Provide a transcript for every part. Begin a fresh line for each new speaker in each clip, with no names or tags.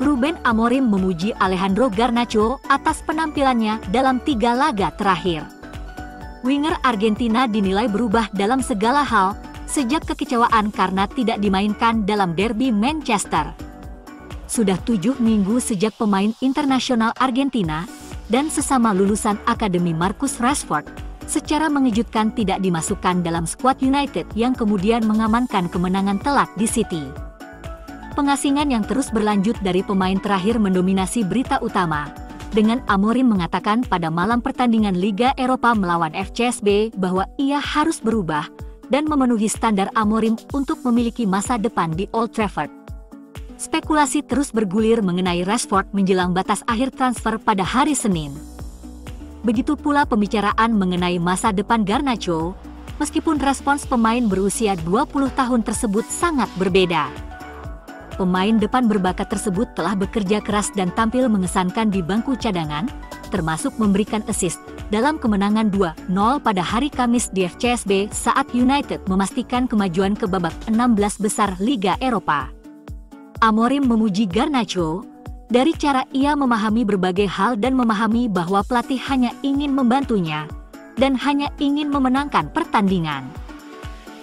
Ruben Amorim memuji Alejandro Garnacho atas penampilannya dalam 3 laga terakhir. Winger Argentina dinilai berubah dalam segala hal sejak kekecewaan karena tidak dimainkan dalam derby Manchester. Sudah 7 minggu sejak pemain internasional Argentina dan sesama lulusan Akademi Marcus Rashford secara mengejutkan tidak dimasukkan dalam skuad United yang kemudian mengamankan kemenangan telak di City. Pengasingan yang terus berlanjut dari pemain terakhir mendominasi berita utama, dengan Amorim mengatakan pada malam pertandingan Liga Eropa melawan FCSB bahwa ia harus berubah dan memenuhi standar Amorim untuk memiliki masa depan di Old Trafford. Spekulasi terus bergulir mengenai Rashford menjelang batas akhir transfer pada hari Senin. Begitu pula pembicaraan mengenai masa depan Garnacho, meskipun respons pemain berusia 20 tahun tersebut sangat berbeda. Pemain depan berbakat tersebut telah bekerja keras dan tampil mengesankan di bangku cadangan, termasuk memberikan assist dalam kemenangan 2-0 pada hari Kamis di FCSB saat United memastikan kemajuan ke babak 16 besar Liga Eropa. Amorim memuji Garnacho dari cara ia memahami berbagai hal dan memahami bahwa pelatih hanya ingin membantunya dan hanya ingin memenangkan pertandingan.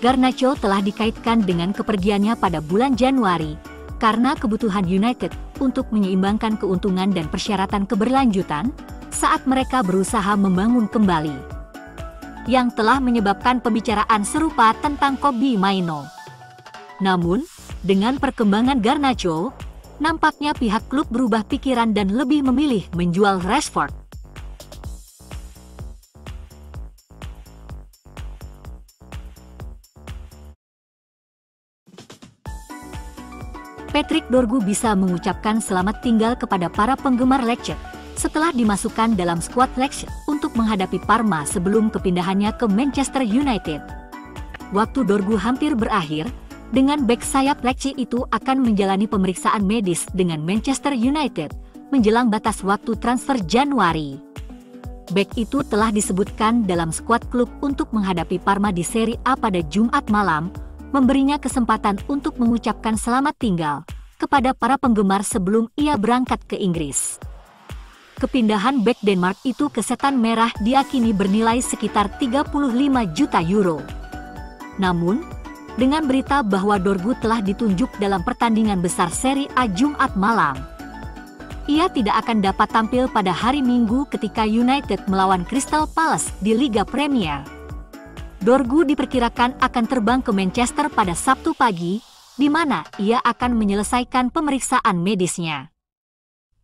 Garnacho telah dikaitkan dengan kepergiannya pada bulan Januari karena kebutuhan United untuk menyeimbangkan keuntungan dan persyaratan keberlanjutan saat mereka berusaha membangun kembali, yang telah menyebabkan pembicaraan serupa tentang Kobbie Mainoo. Namun, dengan perkembangan Garnacho, nampaknya pihak klub berubah pikiran dan lebih memilih menjual Rashford. Patrick Dorgu bisa mengucapkan selamat tinggal kepada para penggemar Lecce setelah dimasukkan dalam skuad Lecce untuk menghadapi Parma sebelum kepindahannya ke Manchester United. Waktu Dorgu hampir berakhir, dengan bek sayap Lecce itu akan menjalani pemeriksaan medis dengan Manchester United menjelang batas waktu transfer Januari. Bek itu telah disebutkan dalam skuad klub untuk menghadapi Parma di Serie A pada Jumat malam, memberinya kesempatan untuk mengucapkan selamat tinggal kepada para penggemar sebelum ia berangkat ke Inggris. Kepindahan bek Denmark itu ke Setan Merah diyakini bernilai sekitar 35 juta euro. Namun, dengan berita bahwa Dorgu telah ditunjuk dalam pertandingan besar Serie A Jumat malam, ia tidak akan dapat tampil pada hari Minggu ketika United melawan Crystal Palace di Liga Premier. Dorgu diperkirakan akan terbang ke Manchester pada Sabtu pagi, di mana ia akan menyelesaikan pemeriksaan medisnya.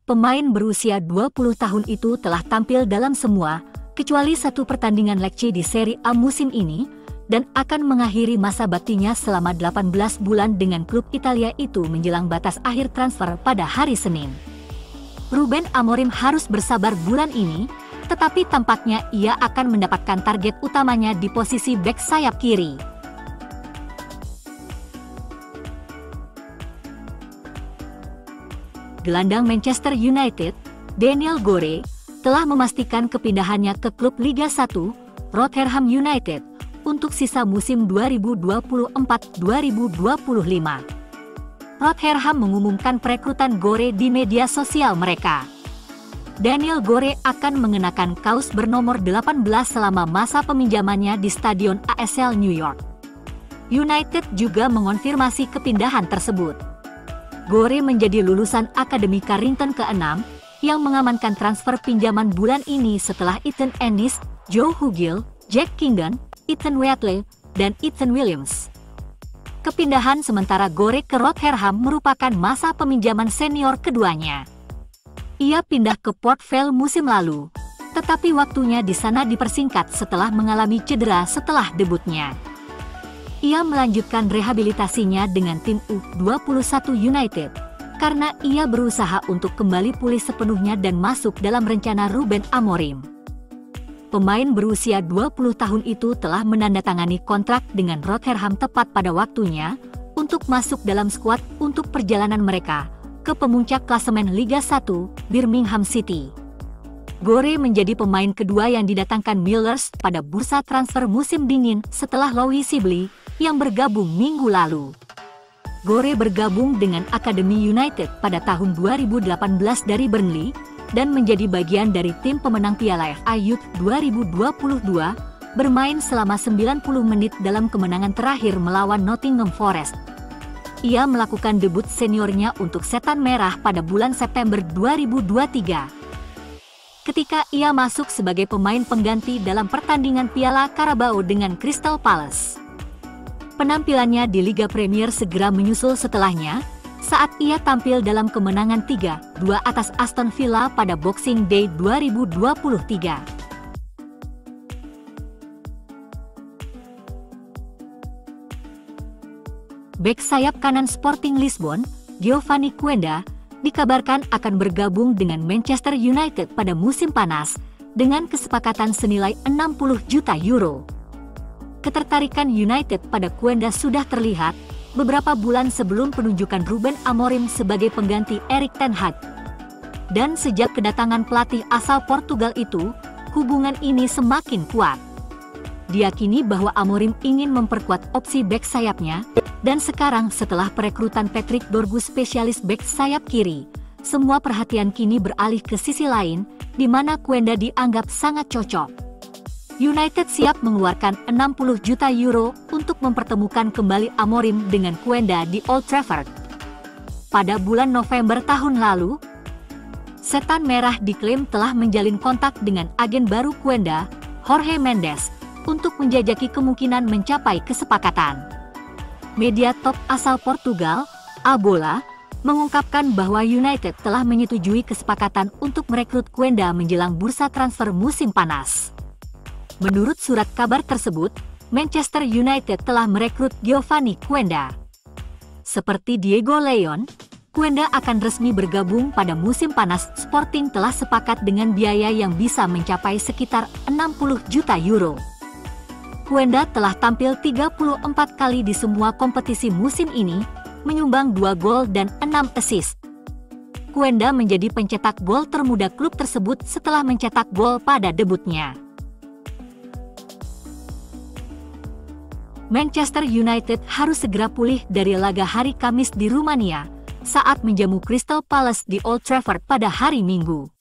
Pemain berusia 20 tahun itu telah tampil dalam semua, kecuali 1 pertandingan Lecce di Serie A musim ini, dan akan mengakhiri masa baktinya selama 18 bulan dengan klub Italia itu menjelang batas akhir transfer pada hari Senin. Ruben Amorim harus bersabar bulan ini, tetapi tampaknya ia akan mendapatkan target utamanya di posisi bek sayap kiri. Gelandang Manchester United, Daniel Gore, telah memastikan kepindahannya ke klub Liga 1, Rotherham United, untuk sisa musim 2024-2025. Rotherham mengumumkan perekrutan Gore di media sosial mereka. Daniel Gore akan mengenakan kaos bernomor 18 selama masa peminjamannya di Stadion ASL New York. United juga mengonfirmasi kepindahan tersebut. Gore menjadi lulusan Akademi Carrington ke-6 yang mengamankan transfer pinjaman bulan ini setelah Ethan Ennis, Joe Hugill, Jack Kingdon, Ethan Wheatley, dan Ethan Williams. Kepindahan sementara Gore ke Rotherham merupakan masa peminjaman senior keduanya. Ia pindah ke Port Vale musim lalu, tetapi waktunya di sana dipersingkat setelah mengalami cedera setelah debutnya. Ia melanjutkan rehabilitasinya dengan tim U21 United, karena ia berusaha untuk kembali pulih sepenuhnya dan masuk dalam rencana Ruben Amorim. Pemain berusia 20 tahun itu telah menandatangani kontrak dengan Rotherham tepat pada waktunya untuk masuk dalam skuad untuk perjalanan mereka ke pemuncak klasemen Liga 1, Birmingham City. Gore menjadi pemain kedua yang didatangkan Millers pada bursa transfer musim dingin setelah Louis Sibley yang bergabung minggu lalu. Gore bergabung dengan Akademi United pada tahun 2018 dari Burnley dan menjadi bagian dari tim pemenang Piala FA Youth 2022, bermain selama 90 menit dalam kemenangan terakhir melawan Nottingham Forest. Ia melakukan debut seniornya untuk Setan Merah pada bulan September 2023. Ketika ia masuk sebagai pemain pengganti dalam pertandingan Piala Carabao dengan Crystal Palace. Penampilannya di Liga Premier segera menyusul setelahnya, saat ia tampil dalam kemenangan 3-2 atas Aston Villa pada Boxing Day 2023. Bek sayap kanan Sporting Lisbon, Giovanni Quenda, dikabarkan akan bergabung dengan Manchester United pada musim panas, dengan kesepakatan senilai 60 juta euro. Ketertarikan United pada Quenda sudah terlihat beberapa bulan sebelum penunjukan Ruben Amorim sebagai pengganti Erik ten Hag. Dan sejak kedatangan pelatih asal Portugal itu, hubungan ini semakin kuat. Diyakini bahwa Amorim ingin memperkuat opsi bek sayapnya, dan sekarang setelah perekrutan Patrick Dorgu spesialis bek sayap kiri, semua perhatian kini beralih ke sisi lain, di mana Quenda dianggap sangat cocok. United siap mengeluarkan 60 juta euro untuk mempertemukan kembali Amorim dengan Quenda di Old Trafford. Pada bulan November tahun lalu, Setan Merah diklaim telah menjalin kontak dengan agen baru Quenda, Jorge Mendes, untuk menjajaki kemungkinan mencapai kesepakatan. Media top asal Portugal, A Bola, mengungkapkan bahwa United telah menyetujui kesepakatan untuk merekrut Quenda menjelang bursa transfer musim panas. Menurut surat kabar tersebut, Manchester United telah merekrut Giovanni Quenda. Seperti Diego Leon, Quenda akan resmi bergabung pada musim panas. Sporting telah sepakat dengan biaya yang bisa mencapai sekitar 60 juta euro. Quenda telah tampil 34 kali di semua kompetisi musim ini, menyumbang 2 gol dan 6 assist. Quenda menjadi pencetak gol termuda klub tersebut setelah mencetak gol pada debutnya. Manchester United harus segera pulih dari laga hari Kamis di Rumania saat menjamu Crystal Palace di Old Trafford pada hari Minggu.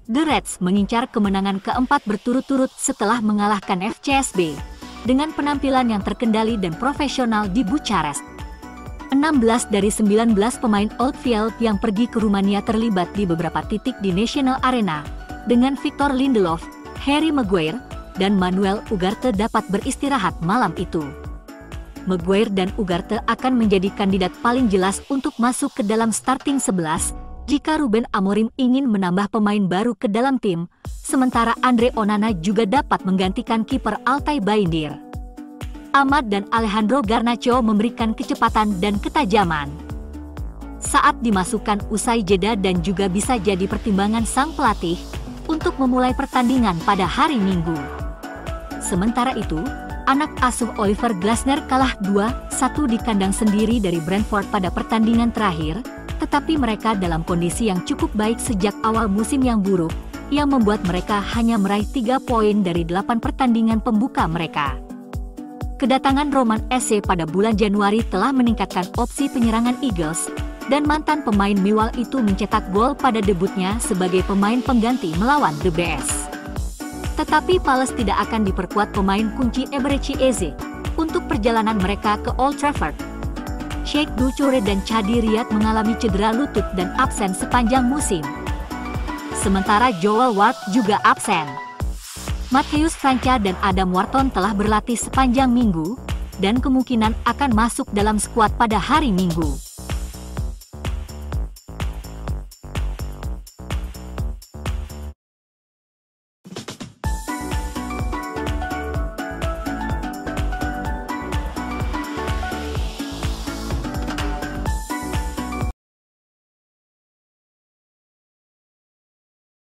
The Reds mengincar kemenangan keempat berturut-turut setelah mengalahkan FCSB dengan penampilan yang terkendali dan profesional di Bucharest. 16 dari 19 pemain Old Field yang pergi ke Rumania terlibat di beberapa titik di National Arena, dengan Victor Lindelof, Harry Maguire, dan Manuel Ugarte dapat beristirahat malam itu. Maguire dan Ugarte akan menjadi kandidat paling jelas untuk masuk ke dalam starting 11 jika Ruben Amorim ingin menambah pemain baru ke dalam tim, sementara Andre Onana juga dapat menggantikan kiper Altay Bayındır. Amad dan Alejandro Garnacho memberikan kecepatan dan ketajaman saat dimasukkan usai jeda dan juga bisa jadi pertimbangan sang pelatih untuk memulai pertandingan pada hari Minggu. Sementara itu, anak asuh Oliver Glasner kalah 2-1 di kandang sendiri dari Brentford pada pertandingan terakhir, tetapi mereka dalam kondisi yang cukup baik sejak awal musim yang buruk, yang membuat mereka hanya meraih 3 poin dari 8 pertandingan pembuka mereka. Kedatangan Roman Eze pada bulan Januari telah meningkatkan opsi penyerangan Eagles, dan mantan pemain Millwall itu mencetak gol pada debutnya sebagai pemain pengganti melawan The Bears. Tetapi Palace tidak akan diperkuat pemain kunci Eberechi Eze untuk perjalanan mereka ke Old Trafford. Sheikh Doucouré dan Chadi Riyad mengalami cedera lutut dan absen sepanjang musim. Sementara Joel Ward juga absen. Matheus Franca dan Adam Wharton telah berlatih sepanjang minggu, dan kemungkinan akan masuk dalam skuad pada hari Minggu.